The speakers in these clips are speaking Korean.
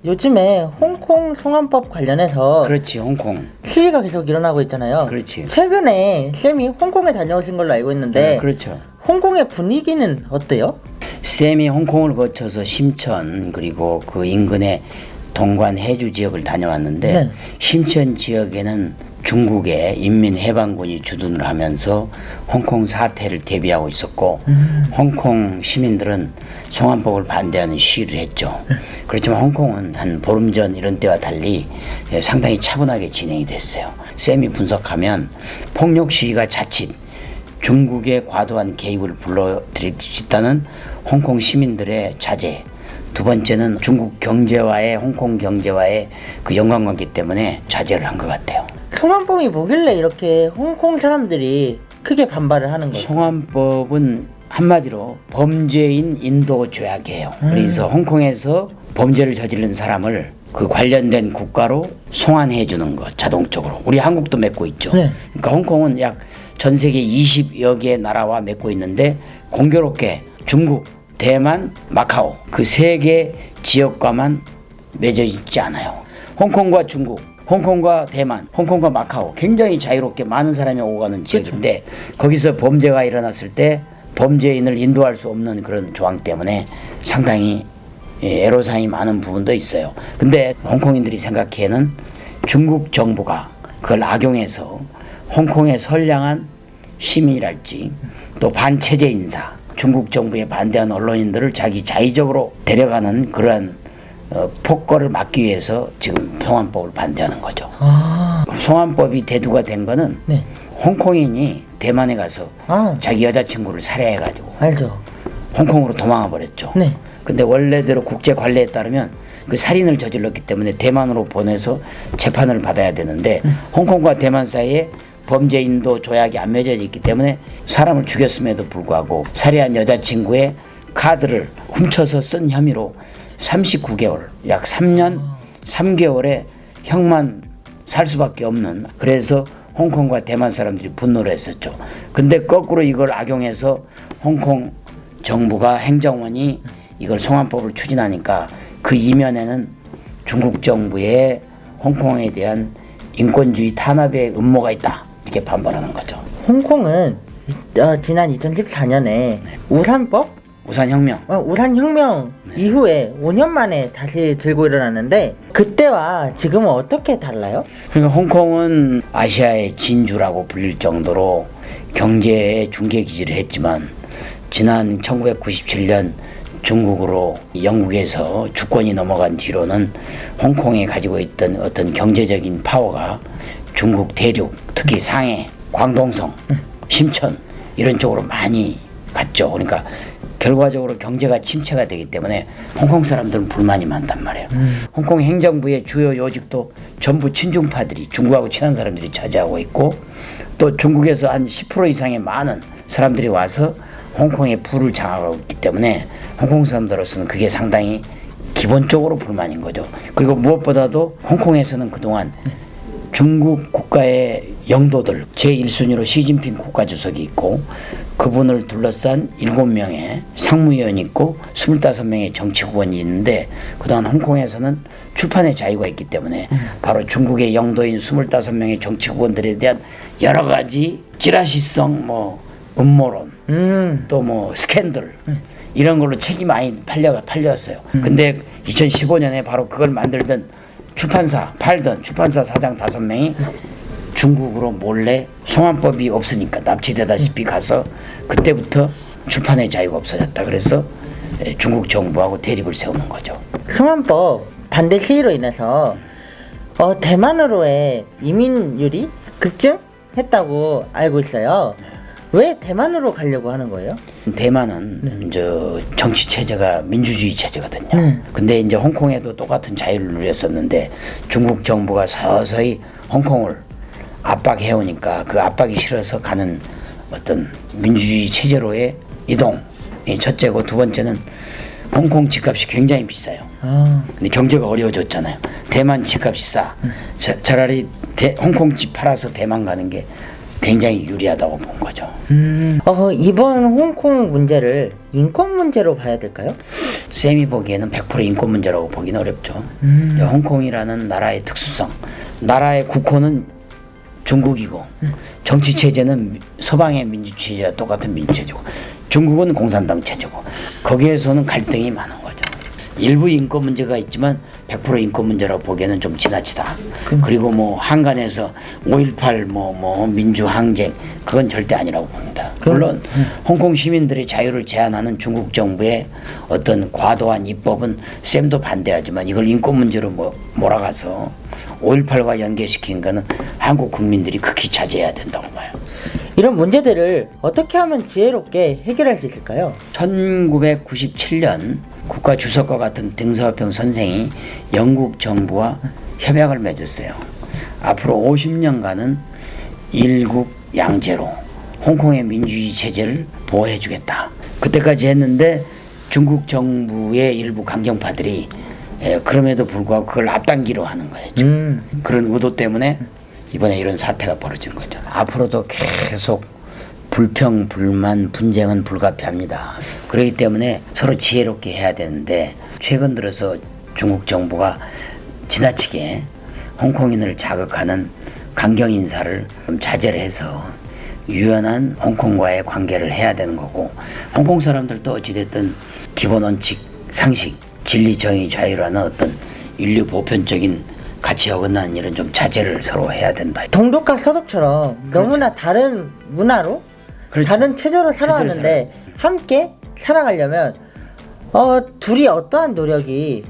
요즘에 홍콩 송환법 관련해서 그렇지, 홍콩. 시위가 계속 일어나고 있잖아요. 그렇지. 최근에 쌤이 홍콩에 다녀오신 걸로 알고 있는데 그렇죠. 홍콩의 분위기는 어때요? 쌤이 홍콩을 거쳐서 심천 그리고 그 인근의 동관 해주 지역을 다녀왔는데 네. 심천 지역에는 중국의 인민해방군이 주둔을 하면서 홍콩 사태를 대비하고 있었고 홍콩 시민들은 송환법을 반대하는 시위를 했죠. 그렇지만 홍콩은 한 보름 전 이런 때와 달리 상당히 차분하게 진행이 됐어요. 쌤이 분석하면 폭력 시위가 자칫 중국의 과도한 개입을 불러들일 수 있다는 홍콩 시민들의 자제, 두 번째는 중국 경제와의 홍콩 경제와의 그 연관관계 때문에 자제를 한 것 같아요. 송환법이 뭐길래 이렇게 홍콩 사람들이 크게 반발을 하는 거예요? 송환법은 한마디로 범죄인 인도 조약이에요. 그래서 홍콩에서 범죄를 저지른 사람을 그 관련된 국가로 송환해 주는 것, 자동적으로. 우리 한국도 맺고 있죠. 네. 그러니까 홍콩은 약 전 세계 20여 개 나라와 맺고 있는데 공교롭게 중국, 대만, 마카오 그 세 개 지역과만 맺어 있지 않아요. 홍콩과 중국, 홍콩과 대만, 홍콩과 마카오 굉장히 자유롭게 많은 사람이 오고 가는 지역인데 거기서 범죄가 일어났을 때 범죄인을 인도할 수 없는 그런 조항 때문에 상당히 애로사항이 많은 부분도 있어요. 근데 홍콩인들이 생각하기에는 중국 정부가 그걸 악용해서 홍콩의 선량한 시민이랄지 또 반체제 인사, 중국 정부에 반대하는 언론인들을 자기 자의적으로 데려가는 그러한 폭거를 막기 위해서 지금 송환법을 반대하는 거죠. 송환법이 대두가 된 거는 네. 홍콩인이 대만에 가서 자기 여자친구를 살해해가지고 알죠. 홍콩으로 도망가 버렸죠. 네. 근데 원래대로 국제 관례에 따르면 그 살인을 저질렀기 때문에 대만으로 보내서 재판을 받아야 되는데 홍콩과 대만 사이에 범죄 인도 조약이 안 맺어져 있기 때문에 사람을 죽였음에도 불구하고 살해한 여자친구의 카드를 훔쳐서 쓴 혐의로 39개월, 약 3년 3개월의 형만 살 수밖에 없는, 그래서 홍콩과 대만 사람들이 분노를 했었죠. 근데 거꾸로 이걸 악용해서 홍콩 정부가 행정원이 이걸 송환법을 추진하니까 그 이면에는 중국 정부의 홍콩에 대한 인권주의 탄압의 음모가 있다, 이렇게 반발하는 거죠. 홍콩은 지난 2014년에 우산법? 우산혁명. 우산혁명 이후에 5년 만에 다시 들고 일어났는데 그때와 지금은 어떻게 달라요? 그러니까 홍콩은 아시아의 진주라고 불릴 정도로 경제의 중개 기지를 했지만 지난 1997년 중국으로 영국에서 주권이 넘어간 뒤로는 홍콩에 가지고 있던 어떤 경제적인 파워가 중국 대륙, 특히 상해, 광동성, 심천 이런 쪽으로 많이 갔죠. 그러니까 결과적으로 경제가 침체가 되기 때문에 홍콩 사람들은 불만이 많단 말이에요. 홍콩 행정부의 주요 요직도 전부 친중파들이, 중국하고 친한 사람들이 차지하고 있고 또 중국에서 한 10% 이상의 많은 사람들이 와서 홍콩의 부를 장악하고 있기 때문에 홍콩 사람들로서는 그게 상당히 기본적으로 불만인 거죠. 그리고 무엇보다도 홍콩에서는 그동안 중국 국가의 영도들 제1순위로 시진핑 국가주석이 있고 그분을 둘러싼 7명의 상무위원이 있고 25명의 정치구원이 있는데 그동안 홍콩에서는 출판의 자유가 있기 때문에 바로 중국의 영도인 25명의 정치구원들에 대한 여러 가지 찌라시성 음모론 또 스캔들 이런 걸로 책이 많이 팔렸어요. 근데 2015년에 바로 그걸 만들던 팔던 출판사 사장 5명이 중국으로 몰래 송환법이 없으니까 납치되다시피 가서 그때부터 출판의 자유가 없어졌다. 그래서 중국 정부하고 대립을 세우는 거죠. 송환법 반대 시위로 인해서 대만으로의 이민율이 급증했다고 알고 있어요. 왜 대만으로 가려고 하는 거예요? 대만은 정치 체제가 민주주의 체제거든요. 근데 이제 홍콩에도 똑같은 자유를 누렸었는데 중국 정부가 서서히 홍콩을 압박해 오니까 그 압박이 싫어서 가는 어떤 민주주의 체제로의 이동이 첫째고, 두 번째는 홍콩 집값이 굉장히 비싸요. 근데 경제가 어려워졌잖아요. 대만 집값이 싸. 차라리 홍콩 집 팔아서 대만 가는 게 굉장히 유리하다고 본 거죠. 이번 홍콩 문제를 인권 문제로 봐야 될까요? 쌤이 보기에는 100% 인권 문제라고 보기는 어렵죠. 홍콩이라는 나라의 특수성, 나라의 국호는 중국이고 정치 체제는 서방의 민주 체제와 똑같은 민주 체제고 중국은 공산당 체제고 거기에서는 갈등이 많은 거죠. 일부 인권 문제가 있지만 100% 인권 문제라고 보기에는 좀 지나치다. 그리고 뭐 한간에서 5.18 뭐 민주 항쟁 그건 절대 아니라고 봅니다. 물론 홍콩 시민들의 자유를 제한하는 중국 정부의 어떤 과도한 입법은 쌤도 반대하지만 이걸 인권 문제로 몰아가서 5.18과 연계시킨 거는 한국 국민들이 극히 자제해야 된다고 봐요. 이런 문제들을 어떻게 하면 지혜롭게 해결할 수 있을까요? 1997년 국가 주석과 같은 등서평 선생이 영국 정부와 협약을 맺었어요. 앞으로 50년간은 일국 양제로 홍콩의 민주주의 체제를 보호해 주겠다. 그때까지 했는데 중국 정부의 일부 강경파들이 그럼에도 불구하고 그걸 앞당기려 하는 거예요. 그런 의도 때문에 이번에 이런 사태가 벌어진 거죠. 앞으로도 계속 불평, 불만, 분쟁은 불가피합니다. 그렇기 때문에 서로 지혜롭게 해야 되는데 최근 들어서 중국 정부가 지나치게 홍콩인을 자극하는 강경 인사를 좀 자제를 해서 유연한 홍콩과의 관계를 해야 되는 거고 홍콩 사람들도 어찌됐든 기본 원칙, 상식, 진리, 정의, 자유라는 어떤 인류 보편적인 가치에 어긋나는 일은 좀 자제를 서로 해야 된다. 동독과 서독처럼 너무나 다른 문화로 그렇죠. 다른 체제로 살아왔는데 함께 살아가려면 둘이 어떠한 노력이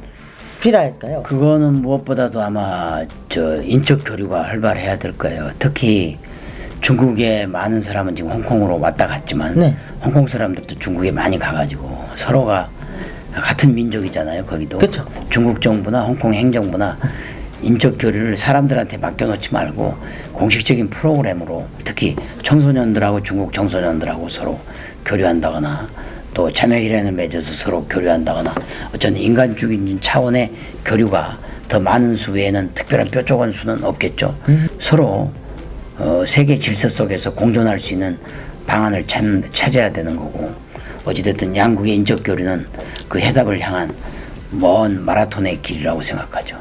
필요할까요? 그거는 무엇보다도 아마 인적 교류가 활발해야 될 거예요. 특히 중국에 많은 사람은 지금 홍콩으로 왔다 갔지만 네. 홍콩 사람들도 중국에 많이 가가지고 서로가 같은 민족이잖아요. 거기도 그쵸. 중국 정부나 홍콩 행정부나 인적 교류를 사람들한테 맡겨놓지 말고 공식적인 프로그램으로 특히 청소년들하고 중국 청소년들하고 서로 교류한다거나 또 자매기란을 맺어서 서로 교류한다거나 어쩐 인간주의적인 차원의 교류가 더 많은 수 외에는 특별한 뾰족한 수는 없겠죠. 서로 세계 질서 속에서 공존할 수 있는 방안을 찾아야 되는 거고 어찌됐든 양국의 인적 교류는 그 해답을 향한 먼 마라톤의 길이라고 생각하죠.